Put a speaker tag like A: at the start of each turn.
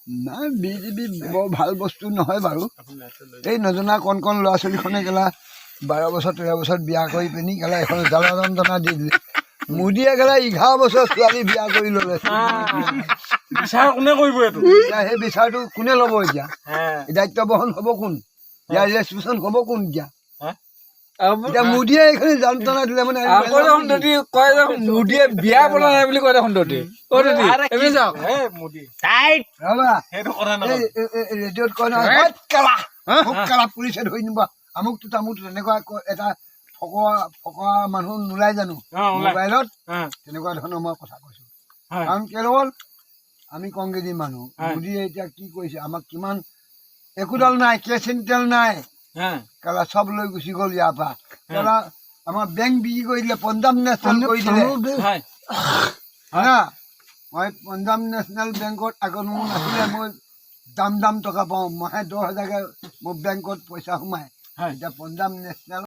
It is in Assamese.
A: নাই বিজেপি বৰ ভাল বস্তু নহয় বাৰু। এই নজনা কণ কণ ল'ৰা ছোৱালীখনে গেলা 12 বছৰ 13 বছৰত বিয়া কৰি পিনি গেলা এখন জ্বালা যন্ত্ৰণা দি দিলে। মোদীয়ে গেলা 11 বছৰ ছোৱালী বিয়া কৰি ল'লে।
B: বিচাৰ কোনে কৰিব এইটো?
A: এতিয়া সেই বিচাৰটো কোনে ল'ব? এতিয়া দায়িত্ব বহন হ'ব কোন? ইয়াৰ ৰেজিষ্ট্ৰেশ্যন হ'ব কোন? এতিয়া মোদীয়ে এইখিনি যন্ত্ৰণা দিলে মানে
B: মোদীয়ে বিয়া পতা নাই বুলি কয় দেখোন
A: ৰেডিঅ'ত কয় নহয় পুলিচে ধৰি নিব আমুকটো তামুকটো তেনেকুৱা এটা ফকৰা মানুহ নোলাই জানো মোবাইলত? তেনেকুৱা ধৰণৰ মই কথা কৈছো। কাৰণ কেৱল আমি কংগ্ৰেছী মানুহ। মোদীয়ে এতিয়া কি কৰিছে? আমাক কিমান একোডাল নাই, কেৰাচিন তেল নাই, কেলা চব লৈ গুচি গ'ল ইয়াৰ পৰা। কেলা আমাৰ বেংক বিক্ৰী কৰি দিলে, পঞ্জাৱ নেশ্যনেল কৰি দিলে। মই পঞ্জাৱ নেশ্যনেল বেংকত আগত মোৰ নাছিলে, মই দাম টকা পাওঁ, মাহে 10,000কে মোৰ বেংকত পইচা সোমায়। এতিয়া পঞ্জাৱ নেশ্যনেল